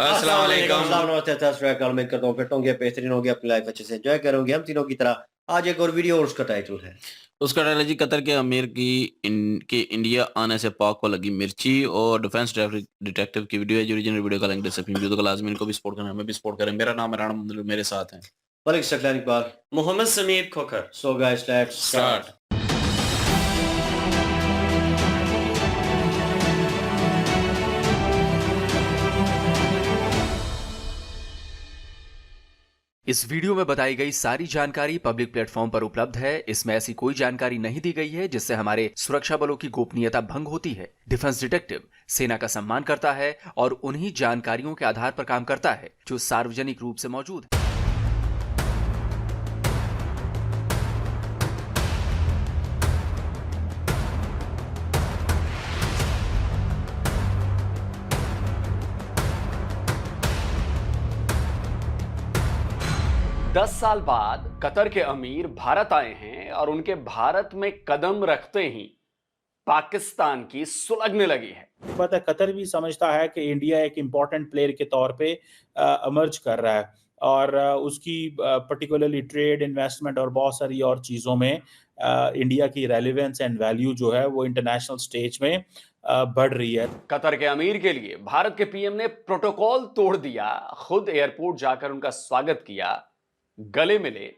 अस्सलाम वालेकुम। नमस्ते, उम्मीद करता हूँ फिट होंगे, बेहतरीन होंगे, अपनी लाइफ अच्छे से एंजॉय करोगे। हम तीनों की तरह आज एक और वीडियो और उसका टाइटल है उसका डायलॉग जी कतर के अमीर की इंडिया आने से पाक को लगी मिर्ची और डिफेंस डिटेक्टिव की वीडियो है जो ओरिजिनल वीडियो का लिंक डिस्क्रिप्शन वीडियो तो लाजमी इनको भी सपोर्ट करना हमें भी सपोर्ट करें। मेरा नाम है राणा मंदिर, मेरे साथ हैं Malik Saklan Iqbal. Mohammad Sameer Khokhar. So guys let's start. Start. इस वीडियो में बताई गई सारी जानकारी पब्लिक प्लेटफॉर्म पर उपलब्ध है। इसमें ऐसी कोई जानकारी नहीं दी गई है जिससे हमारे सुरक्षा बलों की गोपनीयता भंग होती है। डिफेंस डिटेक्टिव सेना का सम्मान करता है और उन्हीं जानकारियों के आधार पर काम करता है जो सार्वजनिक रूप से मौजूद है। 10 साल बाद कतर के अमीर भारत आए हैं और उनके भारत में कदम रखते ही पाकिस्तान की सुलगने लगी है। पता है, कतर भी समझता है कि इंडिया एक इम्पॉर्टेंट प्लेयर के तौर पे इमर्ज कर रहा है और उसकी पर्टिकुलरली ट्रेड, इन्वेस्टमेंट और बहुत सारी और चीज़ों में इंडिया की रेलेवेंस एंड वैल्यू जो है वो इंटरनेशनल स्टेज में बढ़ रही है। कतर के अमीर के लिए भारत के पीएम ने प्रोटोकॉल तोड़ दिया, खुद एयरपोर्ट जाकर उनका स्वागत किया, गले मिले।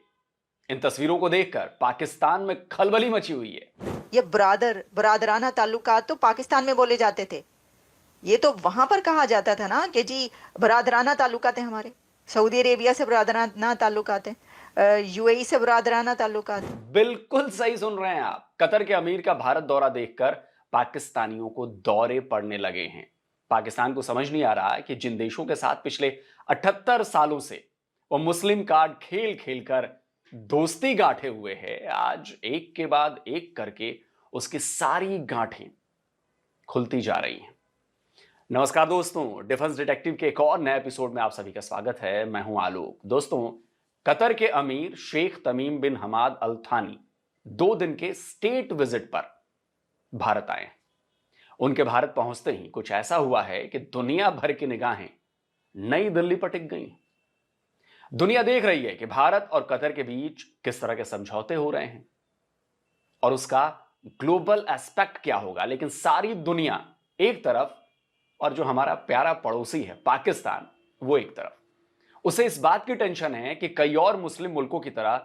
इन तस्वीरों को देखकर पाकिस्तान में खलबली मची हुई है। ये बरादराना ताल्लुकात तो पाकिस्तान में बोले जाते थे, ये तो वहां पर कहा जाता था ना कि जी बरादराना ताल्लुकात है हमारे। सऊदी अरेबिया से बरादराना ताल्लुकात है, यूएई से बरादराना ताल्लुकात है। बिल्कुल सही सुन रहे हैं आप। कतर के अमीर का भारत दौरा देखकर पाकिस्तानियों को दौरे पड़ने लगे हैं। पाकिस्तान को समझ नहीं आ रहा कि जिन देशों के साथ पिछले 78 सालों से वो मुस्लिम कार्ड खेल खेल कर दोस्ती गांठे हुए है, आज एक के बाद एक करके उसकी सारी गांठें खुलती जा रही हैं। नमस्कार दोस्तों, डिफेंस डिटेक्टिव के एक और नए एपिसोड में आप सभी का स्वागत है। मैं हूं आलोक। दोस्तों, कतर के अमीर शेख तमीम बिन हमाद अल थानी 2 दिन के स्टेट विजिट पर भारत आए। उनके भारत पहुंचते ही कुछ ऐसा हुआ है कि दुनिया भर की निगाहें नई दिल्ली पर टिक गई। दुनिया देख रही है कि भारत और कतर के बीच किस तरह के समझौते हो रहे हैं और उसका ग्लोबल एस्पेक्ट क्या होगा। लेकिन सारी दुनिया एक तरफ और जो हमारा प्यारा पड़ोसी है पाकिस्तान, वो एक तरफ। उसे इस बात की टेंशन है कि कई और मुस्लिम मुल्कों की तरह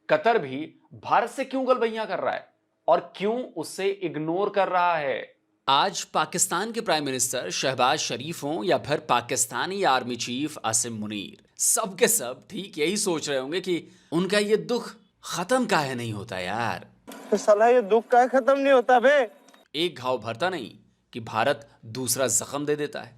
कतर भी भारत से क्यों गलबैयां कर रहा है और क्यों उसे इग्नोर कर रहा है। आज पाकिस्तान के प्राइम मिनिस्टर शहबाज शरीफ हों या फिर पाकिस्तानी आर्मी चीफ आसिम मुनीर, सब के सब ठीक यही सोच रहे होंगे कि उनका ये दुख खत्म काहे नहीं होता यार। तो साला ये दुख काहे खत्म नहीं होता बे। एक घाव भरता नहीं कि भारत दूसरा जख्म दे देता है।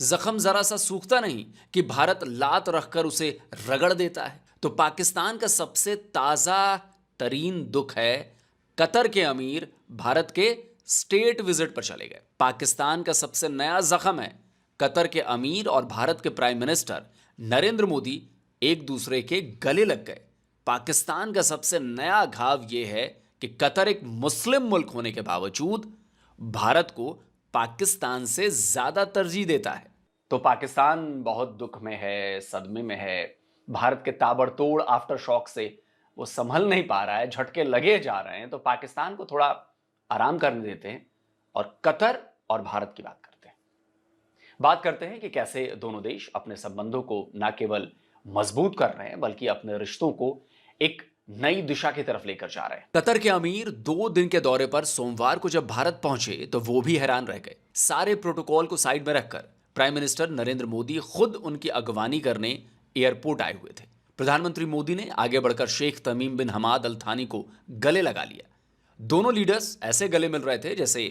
जख्म जरा सा सूखता नहीं कि भारत लात रखकर उसे रगड़ देता है। तो पाकिस्तान का सबसे ताजा तरीन दुख है कतर के अमीर भारत के स्टेट विजिट पर चले गए। पाकिस्तान का सबसे नया जख्म है कतर के अमीर और भारत के प्राइम मिनिस्टर नरेंद्र मोदी एक दूसरे के गले लग गए। पाकिस्तान का सबसे नया घाव यह है कि कतर एक मुस्लिम मुल्क होने के बावजूद भारत को पाकिस्तान से ज्यादा तरजीह देता है। तो पाकिस्तान बहुत दुख में है, सदमे में है। भारत के ताबड़तोड़ आफ्टर शॉक से वो संभल नहीं पा रहा है, झटके लगे जा रहे हैं। तो पाकिस्तान को थोड़ा आराम करने देते हैं और कतर और भारत की बात करते हैं कि कैसे दोनों देश अपने संबंधों को न केवल मजबूत कर रहे हैं बल्कि अपने रिश्तों को एक नई दिशा की तरफ लेकर जा रहे हैं। कतर के अमीर 2 दिन के दौरे पर सोमवार को जब भारत पहुंचे तो वो भी हैरान रह गए। सारे प्रोटोकॉल को साइड में रखकर प्राइम मिनिस्टर नरेंद्र मोदी खुद उनकी अगवानी करने एयरपोर्ट आए हुए थे। प्रधानमंत्री मोदी ने आगे बढ़कर शेख तमीम बिन हमाद अल थानी को गले लगा लिया। दोनों लीडर्स ऐसे गले मिल रहे थे जैसे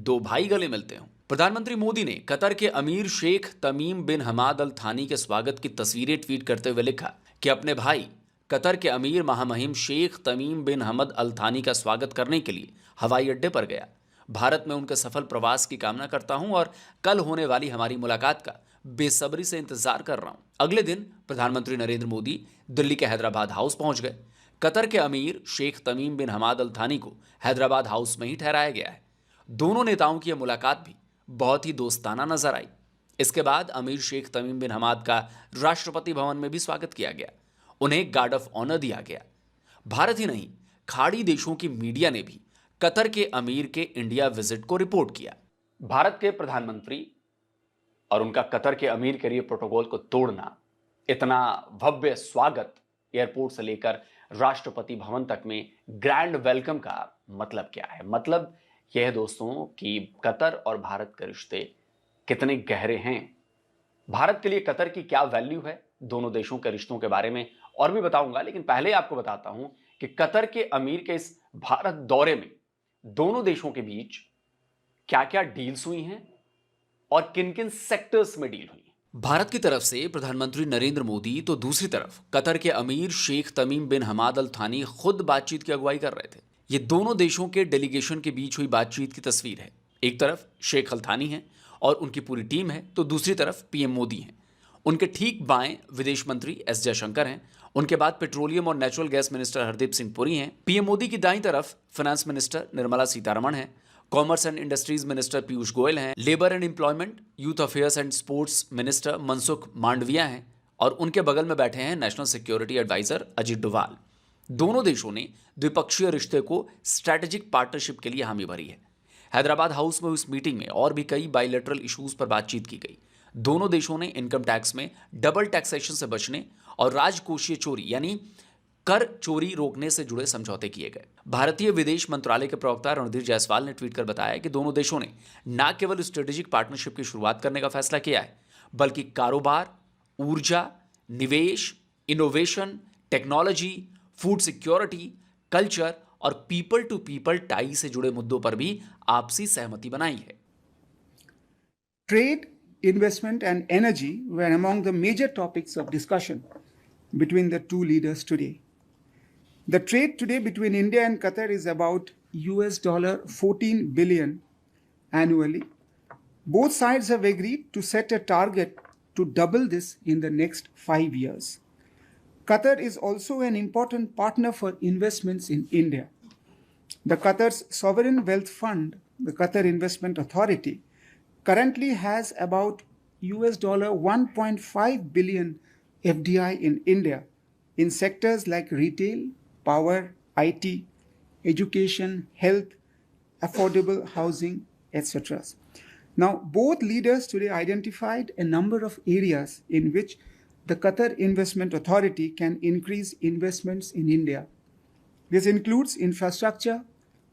2 भाई गले मिलते हों। प्रधानमंत्री मोदी ने कतर के अमीर शेख तमीम बिन हमाद अल थानी के स्वागत की तस्वीरें ट्वीट करते हुए लिखा कि अपने भाई कतर के अमीर महामहिम शेख तमीम बिन हमद अल थानी का स्वागत करने के लिए हवाई अड्डे पर गया। भारत में उनके सफल प्रवास की कामना करता हूं और कल होने वाली हमारी मुलाकात का बेसब्री से इंतजार कर रहा हूं। अगले दिन प्रधानमंत्री नरेंद्र मोदी दिल्ली के हैदराबाद हाउस पहुंच गए। कतर के अमीर शेख तमीम बिन हमाद अल थानी को हैदराबाद हाउस में ही ठहराया गया है। दोनों नेताओं की यह मुलाकात भी बहुत ही दोस्ताना नजर आई। इसके बाद अमीर शेख तमीम बिन हमाद का राष्ट्रपति भवन में भी स्वागत किया गया। उन्हें गार्ड ऑफ ऑनर दिया गया। भारत ही नहीं, खाड़ी देशों की मीडिया ने भी कतर के अमीर के इंडिया विजिट को रिपोर्ट किया। भारत के प्रधानमंत्री और उनका कतर के अमीर के लिए प्रोटोकॉल को तोड़ना, इतना भव्य स्वागत एयरपोर्ट से लेकर राष्ट्रपति भवन तक में ग्रैंड वेलकम का मतलब क्या है? मतलब यह है दोस्तों कि कतर और भारत के रिश्ते कितने गहरे हैं। भारत के लिए कतर की क्या वैल्यू है, दोनों देशों के रिश्तों के बारे में और भी बताऊंगा, लेकिन पहले आपको बताता हूं कि कतर के अमीर के इस भारत दौरे में दोनों देशों के बीच क्या क्या डील्स हुई हैं और किन किन सेक्टर्स में डील हुई। भारत की तरफ से प्रधानमंत्री नरेंद्र मोदी तो दूसरी तरफ कतर के अमीर शेख तमीम बिन हमाद अल थानी खुद बातचीत की अगुवाई कर रहे थे। ये दोनों देशों के डेलीगेशन के बीच हुई बातचीत की तस्वीर है। एक तरफ शेख अल थानी है और उनकी पूरी टीम है, तो दूसरी तरफ पीएम मोदी हैं। उनके ठीक बाएं विदेश मंत्री एस जयशंकर हैं। उनके बाद पेट्रोलियम और natural gas minister Hardeep Singh Puri हैं। पीएम मोदी की दाईं तरफ फाइनेंस मिनिस्टर निर्मला सीतारमण हैं। Commerce and industries minister Piyush Goyal हैं। Labour and employment, youth affairs and sports minister Mansukh Mandaviya हैं और उनके बगल में बैठे हैं national security adviser Ajit Doval. दोनों देशों ने द्विपक्षीय रिश्ते को स्ट्रैटेजिक पार्टनरशिप के लिए हामी भरी है। हैदराबाद हाउस में उस मीटिंग में और भी कई बायलैटरल इश्यूज पर बातचीत की गई। दोनों देशों ने इनकम टैक्स में डबल टैक्सेशन से बचने और राजकोषीय चोरी यानी कर चोरी रोकने से जुड़े समझौते किए गए। भारतीय विदेश मंत्रालय के प्रवक्ता रणधीर जायसवाल ने ट्वीट कर बताया कि दोनों देशों ने न केवल स्ट्रेटेजिक पार्टनरशिप की शुरुआत करने का फैसला किया है, बल्कि कारोबार, ऊर्जा, निवेश, innovation, technology, food security, culture और पीपल टू पीपल टाई से जुड़े मुद्दों पर भी आपसी सहमति बनाई है। Trade, investment and energy were among the major topics of discussion between the two leaders today. The trade today between India and Qatar is about $14 billion annually. Both sides have agreed to set a target to double this in the next 5 years. Qatar is also an important partner for investments in India. The Qatar's sovereign wealth fund, the Qatar Investment Authority, currently has about $1.5 billion FDI in India in sectors like retail, power, IT, education, health, affordable housing, etc. Now, both leaders today identified a number of areas in which the Qatar Investment Authority can increase investments in India. This includes infrastructure,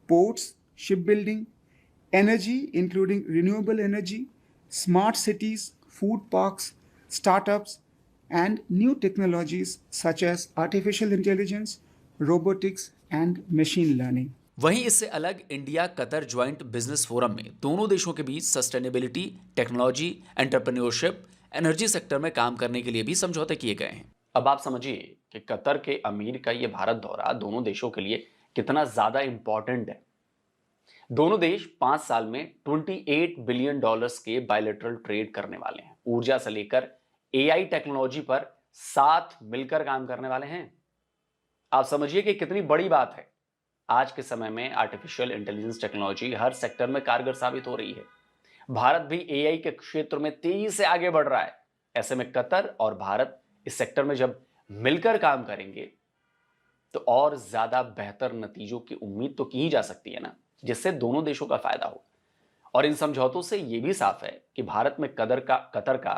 ports, shipbuilding, energy, including renewable energy, smart cities, food parks, startups, and new technologies such as artificial intelligence, robotics, and machine learning. वहीं इससे अलग India Qatar joint business forum में दोनों देशों के बीच sustainability, technology, entrepreneurship, energy sector में काम करने के लिए भी समझौते किए गए हैं। अब आप समझिए कि कतर के अमीर का ये भारत दौरा दोनों देशों के लिए कितना ज्यादा इंपॉर्टेंट है। दोनों देश 5 साल में $28 बिलियन के बायलैटरल ट्रेड करने वाले हैं। ऊर्जा से लेकर एआई टेक्नोलॉजी पर साथ मिलकर काम करने वाले हैं। आप समझिए कि कितनी बड़ी बात है। आज के समय में आर्टिफिशियल इंटेलिजेंस टेक्नोलॉजी हर सेक्टर में कारगर साबित हो रही है। भारत भी एआई के क्षेत्र में तेजी से आगे बढ़ रहा है। ऐसे में कतर और भारत इस सेक्टर में जब मिलकर काम करेंगे तो और ज्यादा बेहतर नतीजों की उम्मीद तो की ही जा सकती है ना, जिससे दोनों देशों का फायदा हो। और इन समझौतों से यह भी साफ है कि भारत में कतर का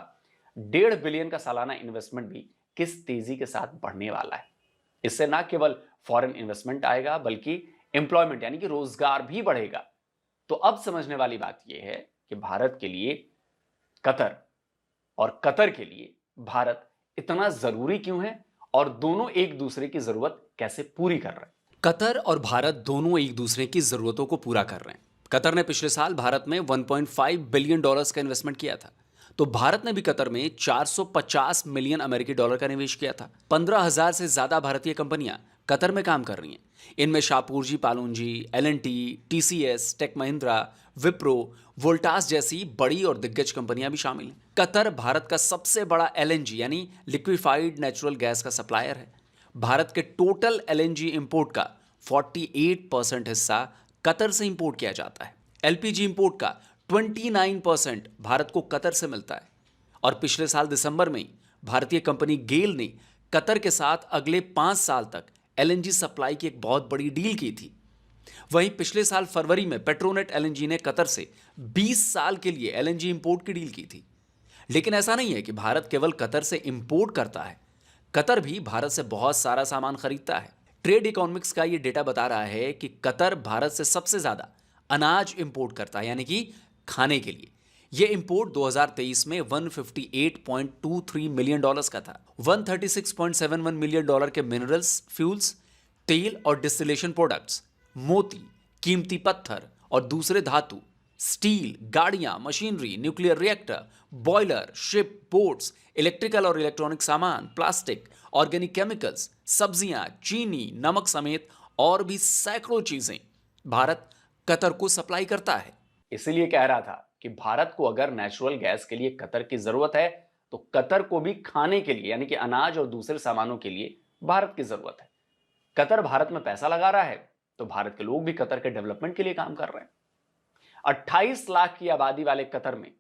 $1.5 बिलियन का सालाना इन्वेस्टमेंट भी किस तेजी के साथ बढ़ने वाला है। इससे ना केवल फॉरेन इन्वेस्टमेंट आएगा बल्कि एम्प्लॉयमेंट यानी कि रोजगार भी बढ़ेगा। तो अब समझने वाली बात यह है कि भारत के लिए कतर और कतर के लिए भारत इतना जरूरी क्यों है और दोनों एक दूसरे की जरूरत कैसे पूरी कर रहे हैं। कतर और भारत दोनों एक दूसरे की जरूरतों को पूरा कर रहे हैं। कतर ने पिछले साल भारत में $1.5 बिलियन का इन्वेस्टमेंट किया था, तो भारत ने भी कतर में $450 मिलियन अमेरिकी डॉलर का निवेश किया था। 15,000 से ज्यादा भारतीय कंपनियां कतर में काम कर रही हैं। इनमें Shapoorji Pallonji, L&T, TCS, tech Mahindra, Wipro, Voltas जैसी बड़ी और दिग्गज कंपनियां भी शामिल हैं। कतर भारत का सबसे बड़ा LNG यानी लिक्विफाइड नेचुरल गैस का सप्लायर है। भारत के टोटल LNG इंपोर्ट का 48% हिस्सा कतर से इंपोर्ट किया जाता है। LPG इंपोर्ट का 29% भारत को कतर से मिलता है। और पिछले साल दिसंबर में ही भारतीय कंपनी गेल ने कतर के साथ अगले 5 साल तक एलएनजी सप्लाई की एक बहुत बड़ी डील की थी। वहीं पिछले साल फरवरी में पेट्रोनेट एलएनजी ने कतर से 20 साल के लिए एलएनजी इंपोर्ट की डील की थी। लेकिन ऐसा नहीं है कि भारत केवल कतर से इंपोर्ट करता है, कतर भी भारत से बहुत सारा सामान खरीदता है। ट्रेड इकोनॉमिक्स का ये डेटा बता रहा है कि कतर भारत से सबसे ज्यादा अनाज इंपोर्ट करता है, यानी कि खाने के लिए। यह इंपोर्ट 2023 में $158.23 मिलियन का था। $136.71 मिलियन के मिनरल्स, फ्यूल्स, तेल और डिस्टिलेशन प्रोडक्ट्स, मोती, कीमती पत्थर और दूसरे धातु, स्टील, गाड़ियां, machinery, nuclear reactor, boiler, ship, boats, electrical और इलेक्ट्रॉनिक सामान, प्लास्टिक, ऑर्गेनिक केमिकल्स, सब्जियां, चीनी, नमक समेत और भी सैकड़ों चीजें भारत कतर को सप्लाई करता है। इसीलिए कह रहा था कि भारत को अगर नेचुरल गैस के लिए कतर की जरूरत है तो कतर को भी खाने के लिए यानी कि अनाज और दूसरे सामानों के लिए भारत की जरूरत है। कतर भारत में पैसा लगा रहा है तो भारत के लोग भी कतर के डेवलपमेंट के लिए काम कर रहे हैं। 28 लाख की आबादी वाले कतर में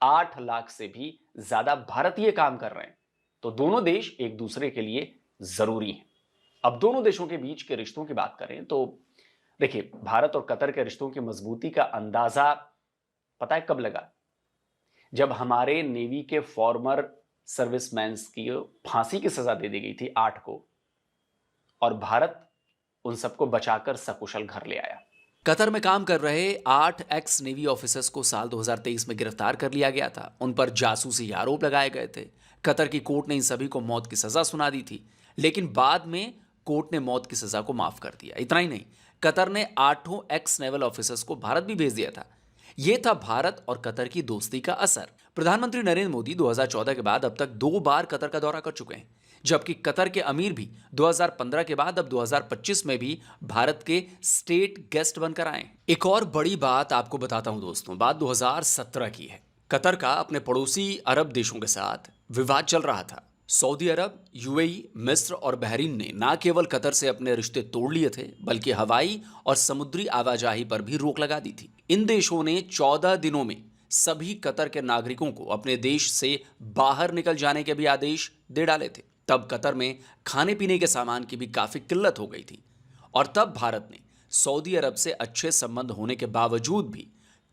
8 लाख से भी ज्यादा भारतीय काम कर रहे हैं, तो दोनों देश एक दूसरे के लिए जरूरी हैं। अब दोनों देशों के बीच के रिश्तों की बात करें तो देखिए, भारत और कतर के रिश्तों की मजबूती का अंदाजा पता है कब लगा? जब हमारे नेवी के फॉर्मर सर्विसमैन की फांसी की सजा दे दी गई थी 8 को, और भारत उन सबको बचाकर सकुशल घर ले आया। कतर में काम कर रहे 8 एक्स नेवी ऑफिसर्स को साल 2023 में गिरफ्तार कर लिया गया था। उन पर जासूसी आरोप लगाए गए थे। कतर की कोर्ट ने इन सभी को मौत की सजा सुना दी थी, लेकिन बाद में कोर्ट ने मौत की सजा को माफ कर दिया। इतना ही नहीं, कतर ने 8 एक्स नेवल ऑफिसर्स को भारत भी भेज दिया था। यह था भारत और कतर की दोस्ती का असर। प्रधानमंत्री नरेंद्र मोदी 2014 के बाद अब तक 2 बार कतर का दौरा कर चुके हैं, जबकि कतर के अमीर भी 2015 के बाद अब 2025 में भी भारत के स्टेट गेस्ट बनकर आए। एक और बड़ी बात आपको बताता हूं दोस्तों, बात 2017 की है। कतर का अपने पड़ोसी अरब देशों के साथ विवाद चल रहा था। सऊदी अरब, यूएई, मिस्र और बहरीन ने न केवल कतर से अपने रिश्ते तोड़ लिए थे, बल्कि हवाई और समुद्री आवाजाही पर भी रोक लगा दी थी। इन देशों ने 14 दिनों में सभी कतर के नागरिकों को अपने देश से बाहर निकल जाने के भी आदेश दे डाले थे। तब कतर में खाने पीने के सामान की भी काफी किल्लत हो गई थी, और तब भारत ने सऊदी अरब से अच्छे संबंध होने के बावजूद भी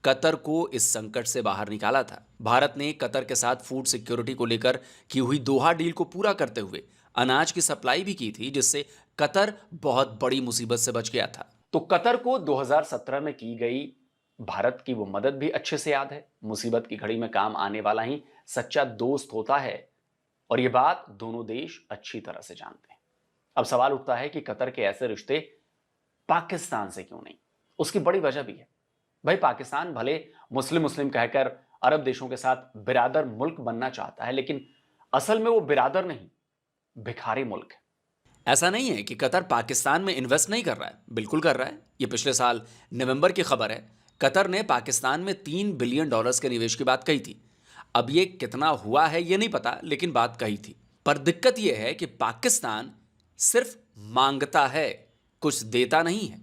कतर को इस संकट से बाहर निकाला था। भारत ने कतर के साथ फूड सिक्योरिटी को लेकर की हुई दोहा डील को पूरा करते हुए अनाज की सप्लाई भी की थी, जिससे कतर बहुत बड़ी मुसीबत से बच गया था। तो कतर को 2017 में की गई भारत की वो मदद भी अच्छे से याद है। मुसीबत की घड़ी में काम आने वाला ही सच्चा दोस्त होता है, और ये बात दोनों देश अच्छी तरह से जानते हैं। अब सवाल उठता है कि कतर के ऐसे रिश्ते पाकिस्तान से क्यों नहीं? उसकी बड़ी वजह भी है। भाई, पाकिस्तान भले मुस्लिम मुस्लिम कहकर अरब देशों के साथ बिरादर मुल्क बनना चाहता है, लेकिन असल में वो बिरादर नहीं, भिखारी मुल्क है। ऐसा नहीं है कि कतर पाकिस्तान में इन्वेस्ट नहीं कर रहा है, बिल्कुल कर रहा है। ये पिछले साल नवंबर की खबर है। कतर ने पाकिस्तान में $3 बिलियन के निवेश की बात कही थी। अब ये कितना हुआ है ये नहीं पता, लेकिन बात कही थी। पर दिक्कत यह है कि पाकिस्तान सिर्फ मांगता है, कुछ देता नहीं है।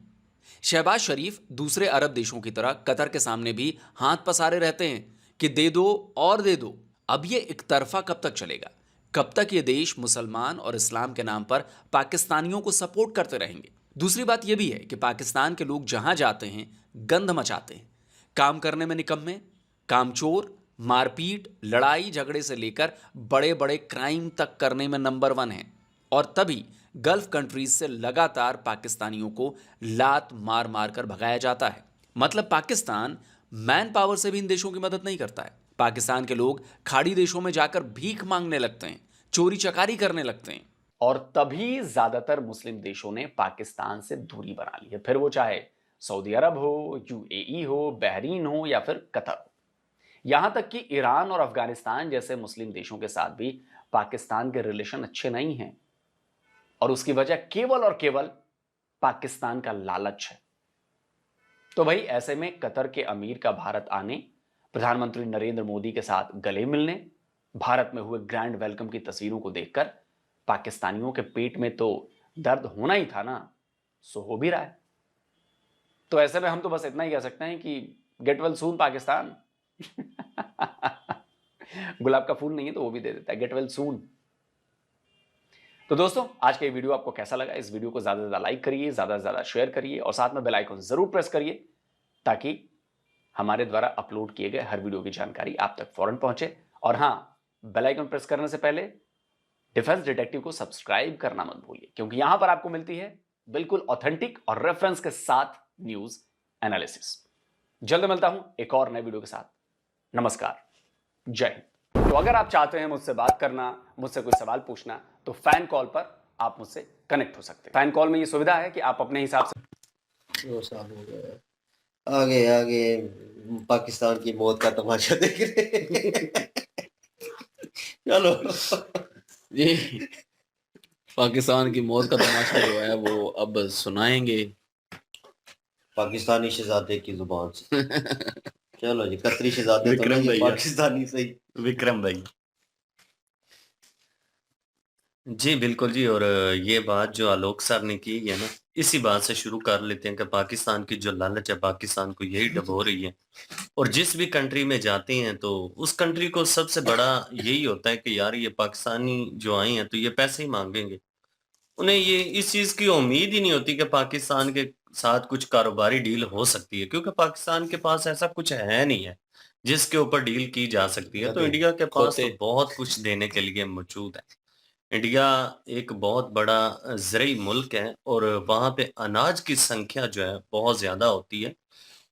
शहबाज शरीफ दूसरे अरब देशों की तरह कतर के सामने भी हाथ पसारे रहते हैं कि दे दो और दे दो। अब ये एक तरफा कब तक चलेगा? कब तक ये देश मुसलमान और इस्लाम के नाम पर पाकिस्तानियों को सपोर्ट करते रहेंगे? दूसरी बात यह भी है कि पाकिस्तान के लोग जहां जाते हैं गंध मचाते हैं। काम करने में निकम्मे, कामचोर, मारपीट, लड़ाई झगड़े से लेकर बड़े बड़े क्राइम तक करने में नंबर 1 है। और तभी गल्फ कंट्रीज से लगातार पाकिस्तानियों को लात मार मार कर भगाया जाता है। मतलब पाकिस्तान मैन पावर से भी इन देशों की मदद नहीं करता है। पाकिस्तान के लोग खाड़ी देशों में जाकर भीख मांगने लगते हैं, चोरी चकारी करने लगते हैं। और तभी ज्यादातर मुस्लिम देशों ने पाकिस्तान से दूरी बना ली है, फिर वो चाहे सऊदी अरब हो, यूएई हो, बहरीन हो या फिर कतर हो। यहां तक कि ईरान और अफगानिस्तान जैसे मुस्लिम देशों के साथ भी पाकिस्तान के रिलेशन अच्छे नहीं हैं, और उसकी वजह केवल और केवल पाकिस्तान का लालच है। तो भाई, ऐसे में कतर के अमीर का भारत आने, प्रधानमंत्री नरेंद्र मोदी के साथ गले मिलने, भारत में हुए ग्रैंड वेलकम की तस्वीरों को देखकर पाकिस्तानियों के पेट में तो दर्द होना ही था ना, सो हो भी रहा है। तो ऐसे में हम तो बस इतना ही कह सकते हैं कि गेट वेल सून पाकिस्तान। गुलाब का फूल नहीं है तो वो भी दे देता है। Get well soon. तो दोस्तों, आज का ये वीडियो आपको कैसा लगा? इस वीडियो को ज्यादा से ज्यादा लाइक करिए, ज्यादा से ज्यादा शेयर करिए और साथ में बेल आइकन जरूर प्रेस करिए ताकि हमारे द्वारा अपलोड किए गए हर वीडियो की जानकारी आप तक फौरन पहुंचे। और हाँ, बेल आइकन प्रेस करने से पहले डिफेंस डिटेक्टिव को सब्सक्राइब करना मत भूलिए, क्योंकि यहां पर आपको मिलती है बिल्कुल ऑथेंटिक और रेफरेंस के साथ न्यूज एनालिसिस। जल्द मिलता हूं एक और नए वीडियो के साथ। नमस्कार, जय हिंद। तो अगर आप चाहते हैं मुझसे बात करना, मुझसे कोई सवाल पूछना, तो फैन कॉल पर आप मुझसे कनेक्ट हो सकते हैं। फैन कॉल में ये सुविधा है कि आप अपने हिसाब से 2 साल हो गए। आगे आगे पाकिस्तान की मौत का तमाशा देख रहे। चलो जी, पाकिस्तान की मौत का तमाशा जो है वो अब सुनाएंगे पाकिस्तानी शहजादे की जुबान से। चलो जी, कतरी शहजादे तो विक्रम नहीं, भैया। पाकिस्तानी सही। विक्रम भाई। जी, बिल्कुल जी। और ये बात जो आलोक सर ने की है ना, इसी बात से शुरू कर लेते हैं कि पाकिस्तान की जो लालच है, पाकिस्तान को यही डबो रही है। और जिस भी कंट्री में जाते हैं तो उस कंट्री को सबसे बड़ा यही होता है कि यार ये पाकिस्तानी जो आए हैं तो ये पैसे ही मांगेंगे। उन्हें ये इस चीज़ की उम्मीद ही नहीं होती कि पाकिस्तान के साथ कुछ कारोबारी डील हो सकती है, क्योंकि पाकिस्तान के पास ऐसा कुछ है नहीं है जिसके ऊपर डील की जा सकती है। तो गधे। इंडिया के पास तो खोते। बहुत कुछ देने के लिए मौजूद है। इंडिया एक बहुत बड़ा ज़रई मुल्क है और वहाँ पे अनाज की संख्या जो है बहुत ज़्यादा होती है।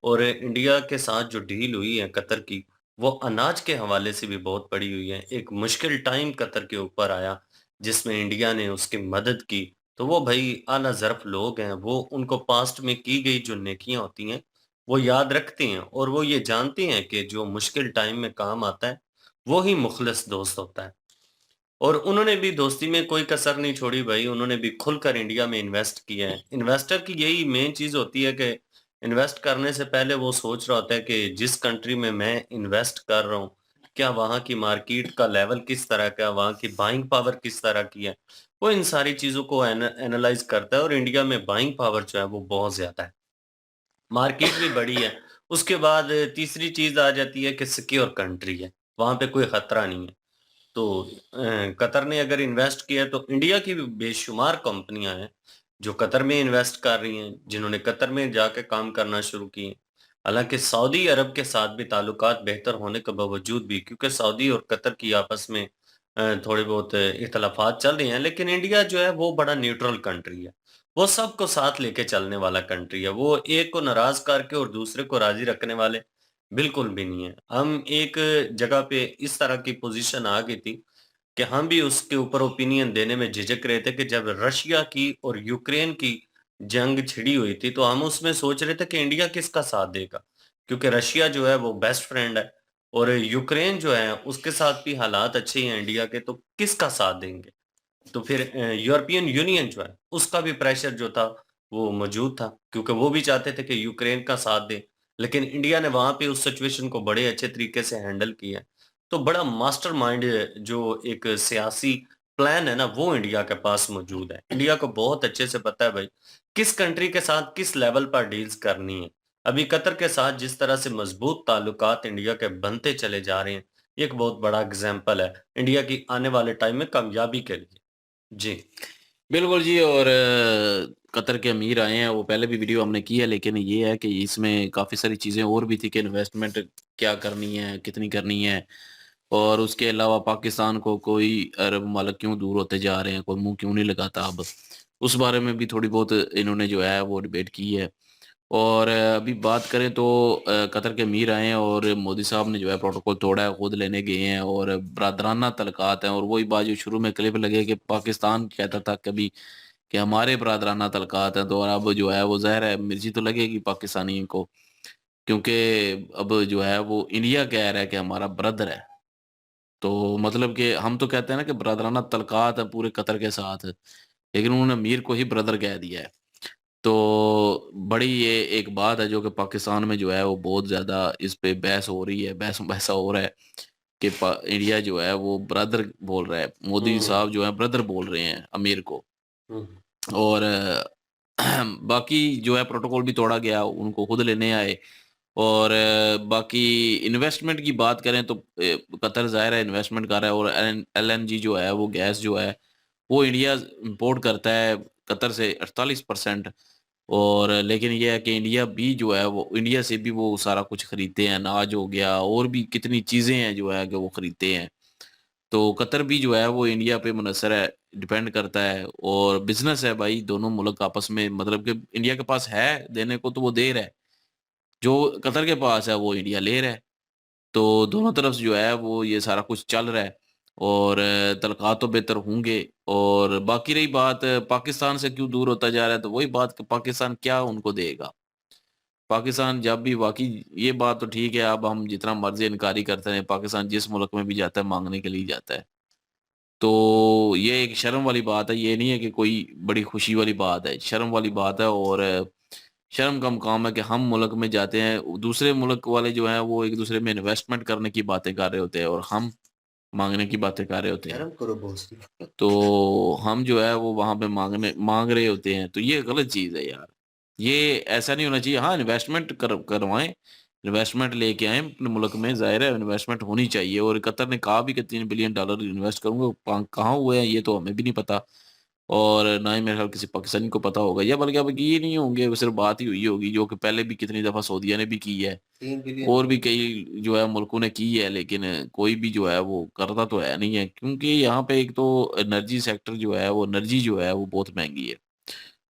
और इंडिया के साथ जो डील हुई है कतर की, वो अनाज के हवाले से भी बहुत बड़ी हुई है। एक मुश्किल टाइम कतर के ऊपर आया, जिसमें इंडिया ने उसकी मदद की। तो वो भई आला ज़रफ़ लोग हैं, वो उनको पास्ट में की गई जो नेकियाँ होती हैं, वो याद रखते हैं और वो ये जानते हैं कि जो मुश्किल टाइम में काम आता है, वो ही मुख़लिस दोस्त होता है। और उन्होंने भी दोस्ती में कोई कसर नहीं छोड़ी भाई, उन्होंने भी खुलकर इंडिया में इन्वेस्ट किया है। इन्वेस्टर की यही मेन चीज़ होती है कि इन्वेस्ट करने से पहले वो सोच रहा होता है कि जिस कंट्री में मैं इन्वेस्ट कर रहा हूँ, क्या वहाँ की मार्केट का लेवल किस तरह का है, वहाँ की बाइंग पावर किस तरह की है। वो इन सारी चीज़ों को एनालाइज़ करता है और इंडिया में बाइंग पावर जो है वो बहुत ज़्यादा है। मार्केट भी बड़ी है। उसके बाद तीसरी चीज़ आ जाती है कि सिक्योर कंट्री है, वहाँ पे कोई खतरा नहीं है। तो कतर ने अगर इन्वेस्ट किया है तो इंडिया की भी बेशुमार कंपनियां हैं जो कतर में इन्वेस्ट कर रही हैं, जिन्होंने कतर में जाके काम करना शुरू किए। हालांकि सऊदी अरब के साथ भी ताल्लुकात बेहतर होने के बावजूद भी, क्योंकि सऊदी और कतर की आपस में थोड़े बहुत इख्तलाफात चल रहे हैं, लेकिन इंडिया जो है वो बड़ा न्यूट्रल कंट्री है। वो सबको साथ लेके चलने वाला कंट्री है। वो एक को नाराज करके और दूसरे को राजी रखने वाले बिल्कुल भी नहीं है। हम एक जगह पे इस तरह की पोजीशन आ गई थी कि हम भी उसके ऊपर ओपिनियन देने में झिझक रहे थे कि जब रशिया की और यूक्रेन की जंग छिड़ी हुई थी तो हम उसमें सोच रहे थे कि इंडिया किसका साथ देगा, क्योंकि रशिया जो है वो बेस्ट फ्रेंड है और यूक्रेन जो है उसके साथ भी हालात अच्छे हैं इंडिया के, तो किसका साथ देंगे। तो फिर यूरोपियन यूनियन जो है उसका भी प्रेशर जो था वो मौजूद था, क्योंकि वो भी चाहते थे कि यूक्रेन का साथ दे, लेकिन इंडिया ने वहां पे उस सिचुएशन को बड़े अच्छे तरीके से हैंडल किया। तो बड़ा मास्टरमाइंड जो एक सियासी प्लान है ना, वो इंडिया के पास मौजूद है। इंडिया को बहुत अच्छे से पता है भाई किस कंट्री के साथ किस लेवल पर डील्स करनी है। अभी कतर के साथ जिस तरह से मजबूत ताल्लुकात इंडिया के बनते चले जा रहे हैं, ये एक बहुत बड़ा एग्जाम्पल है इंडिया की आने वाले टाइम में कामयाबी के लिए। जी। बिल्कुल जी। और कतर के अमीर आए हैं, वो पहले भी वीडियो हमने की है, लेकिन ये है कि इसमें काफ़ी सारी चीज़ें और भी थी कि इन्वेस्टमेंट क्या करनी है, कितनी करनी है, और उसके अलावा पाकिस्तान को कोई अरब ममालिक क्यों दूर होते जा रहे हैं, कोई मुंह क्यों नहीं लगाता अब, उस बारे में भी थोड़ी बहुत इन्होंने जो है वो डिबेट की है। और अभी बात करें तो कतर के अमीर आए हैं और मोदी साहब ने जो है प्रोटोकॉल तोड़ा है, खुद लेने गए हैं और बरादराना तल्लुकात हैं। और वही बात जो शुरू में क्लिप लगे कि पाकिस्तान कहता था कभी कि हमारे बरादराना तल्लुकात हैं, तो अब जो है वो ज़ाहिर है मिर्ची तो लगेगी पाकिस्तानी को, क्योंकि अब जो है वो इंडिया कह रहा है कि हमारा ब्रदर है। तो मतलब कि हम तो कहते हैं ना कि बरादराना तल्लुकात है पूरे कतर के साथ, लेकिन उन्होंने अमीर को ही ब्रदर कह दिया है। तो बड़ी ये एक बात है जो कि पाकिस्तान में जो है वो बहुत ज़्यादा इस पे बहस हो रही है, बहस हो रहा है कि इंडिया जो है वो ब्रदर बोल रहा है, मोदी साहब जो है ब्रदर बोल रहे हैं अमीर को। और बाकी जो है प्रोटोकॉल भी तोड़ा गया, उनको खुद लेने आए और बाकी इन्वेस्टमेंट की बात करें तो कतर ज़ाहिर है इन्वेस्टमेंट कर रहा है, और एलएनजी जो है वो गैस जो है वो इंडिया इंपोर्ट करता है कतर से 48%। और लेकिन ये है कि इंडिया भी जो है वो इंडिया से भी वो सारा कुछ खरीदते हैं, अनाज हो गया और भी कितनी चीज़ें हैं जो है कि वो खरीदते हैं। तो कतर भी जो है वो इंडिया पे मुनहसर है, डिपेंड करता है, और बिज़नेस है भाई दोनों मुल्क आपस में, मतलब कि इंडिया के पास है देने को तो वो दे रहा है, जो कतर के पास है वो इंडिया ले रहा है। तो दोनों तरफ से जो है वो ये सारा कुछ चल रहा है, और तलक़ात तो बेहतर होंगे। और बाकी रही बात पाकिस्तान से क्यों दूर होता जा रहा है, तो वही बात कि पाकिस्तान क्या उनको देगा? पाकिस्तान जब भी वाक़ई ये बात तो ठीक है, अब हम जितना मर्ज़ी इनकारी करते रहें, पाकिस्तान जिस मुल्क में भी जाता है माँगने के लिए ही जाता है। तो ये एक शर्म वाली बात है, ये नहीं है कि कोई बड़ी खुशी वाली बात है, शर्म वाली बात है। और शर्म का मुकाम है कि हम मुल्क में जाते हैं, दूसरे मुल्क वाले जो हैं वो एक-दूसरे में इन्वेस्टमेंट करने की बातें कर रहे होते हैं और हम माँगने की बातें कर रहे होते हैं। शर्म करो बॉस की। तो हम जो है वो वहाँ पे माँग रहे होते हैं, तो ये गलत चीज़ है यार। ये ऐसा नहीं होना चाहिए। हाँ, इन्वेस्टमेंट करवाएँ, इन्वेस्टमेंट लेके आएँ अपने मुल्क में, ज़ाहिर है इन्वेस्टमेंट होनी चाहिए, और कतर ने कहा भी कि $3 बिलियन इन्वेस्ट करूँगा, कहाँ हुए हैं ये तो हमें भी नहीं पता, और ना ही मेरे ख़्याल किसी पाकिस्तानी को पता होगा, या बल्कि अब ये नहीं होंगे, वो सिर्फ़ बात ही हुई होगी, जो कि पहले भी कितनी दफ़ा सऊदीया ने भी की है। 3 बिलियन और भी कई जो है मुल्कों ने की है, लेकिन कोई भी जो है वो करता तो है नहीं है, क्योंकि यहाँ पे एक तो एनर्जी सेक्टर जो है वो एनर्जी जो है वो बहुत महँगी है।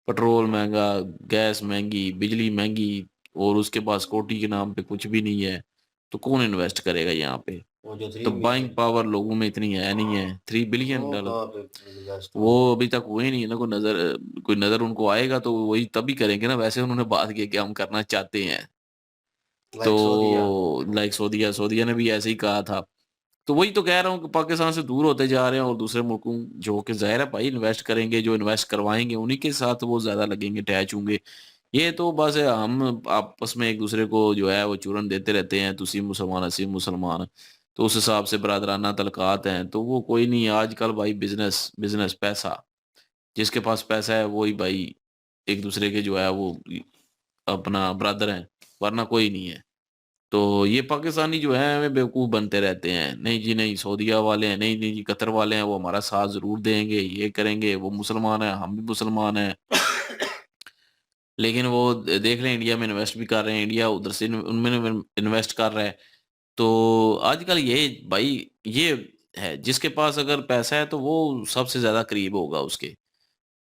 पेट्रोल महँगा, गैस महँगी, बिजली महँगी, और उसके पास सिक्योरिटी के नाम पे कुछ भी नहीं है, तो कौन इन्वेस्ट करेगा यहाँ पे? वो जो तो 3 बाइंग मिलियन पावर लोगों में इतनी है नहीं है, $3 बिलियन, वो कहाँ पे इन्वेस्ट वो होंगे। अभी तक हुए नहीं है ना, कोई नज़र उनको आएगा तो वही तभी करेंगे ना, वैसे उन्होंने बात की है कि हम करना चाहते हैं। लाइक सऊदीया। तो लाइक सऊदीया ने भी ऐसे ही कहा था। तो वही तो कह रहा हूँ कि पाकिस्तान से दूर होते जा रहे हैं, और दूसरे मुल्कों जो कि ज़ाहिर है भाई इन्वेस्ट करेंगे, जो इन्वेस्ट करवाएँगे उन्हीं के साथ वो ज़्यादा लगेंगे, अटैच होंगे। ये तो बस हम आपस में एक-दूसरे को जो है वो चूरन देते रहते हैं, तुसी मुसलमान, असी मुसलमान। तो उस हिसाब से बरादराना तल्लक़ात हैं, तो वो कोई नहीं है। आजकल भाई बिज़नेस बिज़नेस पैसा, जिसके पास पैसा है वो ही भाई एक-दूसरे के जो है वो अपना ब्रदर हैं, वरना कोई नहीं है। तो ये पाकिस्तानी जो हैं हमें बेवकूफ़ बनते रहते हैं। नहीं जी नहीं, सऊदीया वाले हैं, नहीं, नहीं जी कतर वाले हैं, वो हमारा साथ ज़रूर देंगे, ये करेंगे, वो मुसलमान हैं, हम भी मुसलमान हैं। लेकिन वो देख रहे हैं इंडिया में इन्वेस्ट भी कर रहे हैं, इंडिया उधर से उनमें इन्वेस्ट कर रहा है। तो आजकल ये भाई ये है, जिसके पास अगर पैसा है तो वो सबसे ज़्यादा करीब होगा उसके।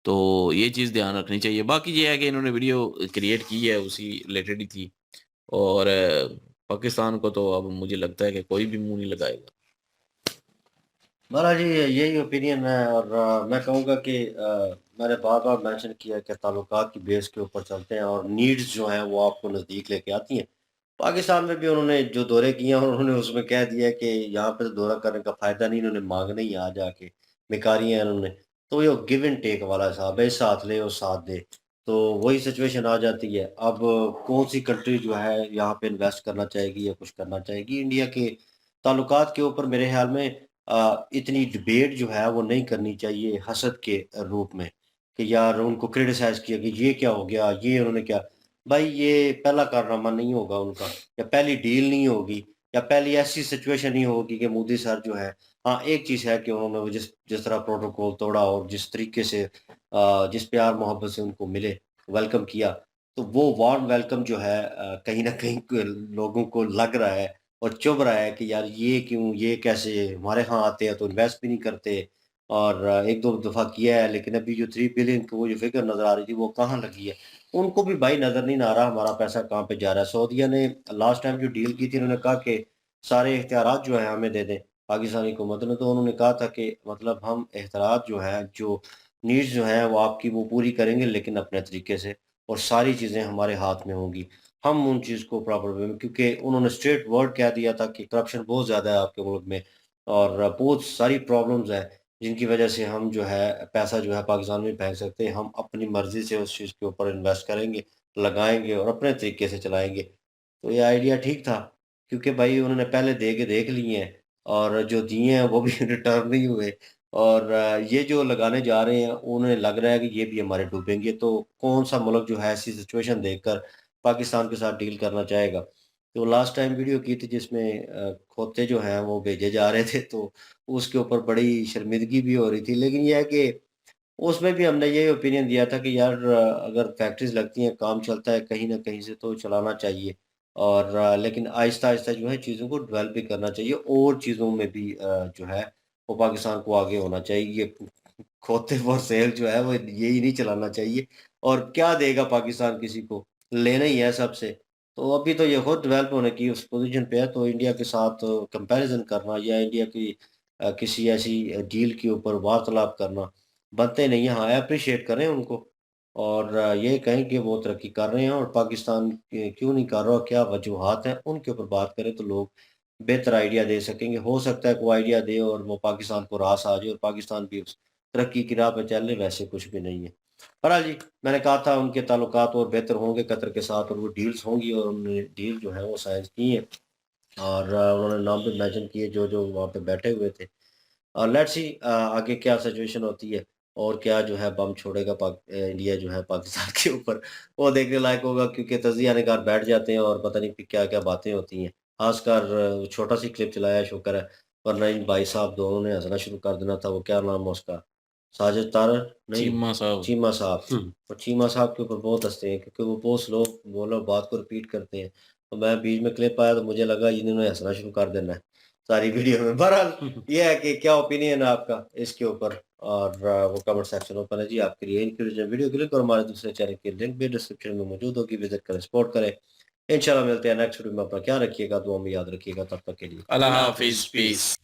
तो ये चीज़ ध्यान रखनी चाहिए। बाकी ये है कि इन्होंने वीडियो क्रिएट की है, उसी रिलेटेड ही थी, और पाकिस्तान को तो अब मुझे लगता है कि कोई भी मुँह नहीं लगाएगा। महाराज जी यही ओपिनियन है, और मैं कहूँगा कि मैंने बार-बार मेंशन किया है कि ताल्लुकात की बेस के ऊपर चलते हैं और नीड्स जो हैं वो आपको नज़दीक लेके आती हैं। पाकिस्तान में भी उन्होंने जो दौरे किए हैं उन्होंने उसमें कह दिया कि यहाँ पे तो दौरा करने का फ़ायदा नहीं, इन्होंने माँगना ही यहाँ जाके, बेकारी है इन्होंने। तो ये गिव एंड टेक वाला हिसाब है, साथ ले और साथ दे, तो वही सिचुएशन आ जाती है। अब कौन-सी कंट्री जो है यहाँ पे इन्वेस्ट करना चाहेगी या कुछ करना चाहेगी इंडिया के ताल्लुकात के ऊपर, मेरे ख़्याल में इतनी डिबेट जो है वो नहीं करनी चाहिए हसद के रूप में, कि यार उनको क्रिटिसाइज़ किया कि ये क्या हो गया, ये उन्होंने क्या। भाई ये पहला कारनामा नहीं होगा उनका, या पहली डील नहीं होगी, या पहली ऐसी सिचुएशन नहीं होगी कि मोदी सर जो है, हाँ, एक चीज़ है कि उन्होंने वो जिस जिस तरह प्रोटोकॉल तोड़ा और जिस तरीके से जिस प्यार मोहब्बत से उनको मिले, वेलकम किया, तो वो वार्म वेलकम जो है कहीं न कहीं क लोगों को लग रहा है और चुभ रहा है कि यार ये क्यों, ये कैसे हमारे यहाँ आते हैं तो इन्वेस्ट भी नहीं करते, और 1-2 दफ़ा किया है, लेकिन अभी जो 3 बिलियन की वो जो फ़िगर नज़र आ रही थी वो कहाँ लगी है? उनको भी भाई नज़र नहीं आ रहा हमारा पैसा कहाँ पे जा रहा है। सऊदीया ने लास्ट टाइम जो डील की थी उन्होंने कहा कि सारे इख्तियारात जो हैं हमें दे दें, पाकिस्तानी हुकूमत ने, तो उन्होंने कहा था कि मतलब हम इख्तियारात जो हैं, जो नीड्स जो हैं वो आपकी वो पूरी करेंगे लेकिन अपने तरीके से, और सारी चीज़ें हमारे हाथ में होंगी। हम उन चीज़ को प्रॉपर वे में, क्योंकि उन्होंने स्ट्रेट वर्ड कह दिया था कि करप्शन बहुत ज़्यादा है आपके मुल्क में, और बहुत सारी प्रॉब्लम्स हैं जिनकी वजह से हम जो है पैसा जो है पाकिस्तान में फेंक सकते हैं। हम अपनी मर्ज़ी से उस चीज़ के ऊपर इन्वेस्ट करेंगे, लगाएँगे और अपने तरीके से चलाएँगे। तो ये आइडिया ठीक था, क्योंकि भाई उन्होंने पहले दे के देख लिए हैं, और जो दिए हैं वो भी रिटर्न नहीं हुए, और ये जो लगाने जा रहे हैं उन्हें लग रहा है कि ये भी हमारे डूबेंगे। तो कौन-सा मुल्क जो है ऐसी सिचुएशन देखकर पाकिस्तान के साथ डील करना चाहेगा। तो लास्ट टाइम वीडियो की थी जिसमें खोते जो हैं वो भेजे जा रहे थे, तो उसके ऊपर बड़ी शर्मिंदगी भी हो रही थी। लेकिन ये है कि उसमें भी हमने ये ओपिनियन दिया था कि यार अगर फैक्ट्रीज़ लगती हैं, काम चलता है कहीं न कहीं से तो चलाना चाहिए और लेकिन आहिस्ता-आहिस्ता जो है चीज़ों को डेवलप भी करना चाहिए और चीज़ों में भी जो है वो पाकिस्तान को आगे होना चाहिए। ये खोते फॉर सेल जो है वो यही नहीं चलाना चाहिए और क्या देगा पाकिस्तान किसी को? लेना ही है सबसे। तो अभी तो ये खुद डेवलप होने की उस पोज़ीशन पे है, तो इंडिया के साथ कंपैरिज़न करना या इंडिया की किसी ऐसी डील के ऊपर वार्तालाप करना बनते नहीं हैं। हाँ, एप्रिशिएट करें उनको और ये कहें कि वो तरक्की कर रहे हैं और पाकिस्तान क्यों नहीं कर रहा, क्या वजूहात हैं, उनके ऊपर बात करें तो लोग बेहतर आइडिया दे सकेंगे। हो सकता है कोई आइडिया दे और वो पाकिस्तान को रास आ जाए और पाकिस्तान भी उस तरक्की की राह पे चल ले, वैसे कुछ भी नहीं है। बहरहाल जी, मैंने कहा था उनके ताल्लुकात और बेहतर होंगे कतर के साथ और वो डील्स होंगी और उन्होंने डील जो है वो साइन की है और उन्होंने नाम भी मेंशन किए जो-जो वहाँ पे बैठे हुए थे। लेट्स सी आगे क्या सिचुएशन होती है और क्या जो है बम छोड़ेगा इंडिया जो है पाकिस्तान के ऊपर, वो देखने लायक होगा क्योंकि तजियानेगार बैठ जाते हैं और पता नहीं फिर क्या-क्या बातें होती हैं। ख़ासकर छोटा-सी क्लिप चलाया शुक्र है, वरना इन भाई साहब दोनों ने हँसना शुरू कर देना था। वो क्या नाम है उसका? साजिद तारड़ नहीं, चीमा साहब। चीमा साहब। हुँ। और चीमा साहब के ऊपर बहुत हँसते हैं क्योंकि वो बहुत स्लो बोलो बात को रिपीट करते हैं। तो मैं बीच में क्लिप आया तो मुझे लगा इन्होंने हँसना शुरू कर देना है, सारी वीडियो में। बहरहाल ये है कि क्या ओपिनियन है आपका इसके ऊपर और वो कमेंट सेक्शन ओपन है जी आपके लिए। इंक्लूजन वीडियो क्लिक और हमारे दूसरे चैनल की लिंक भी डिस्क्रिप्शन में मौजूद होगी, विजिट करें, सपोर्ट करें। इंशाल्लाह मिलते हैं नेक्स्ट वीडियो में। अपना ख्याल रखिएगा, दुआ में याद रखिएगा। तब तक के लिए अल्लाह हाफ़िज़, पीस।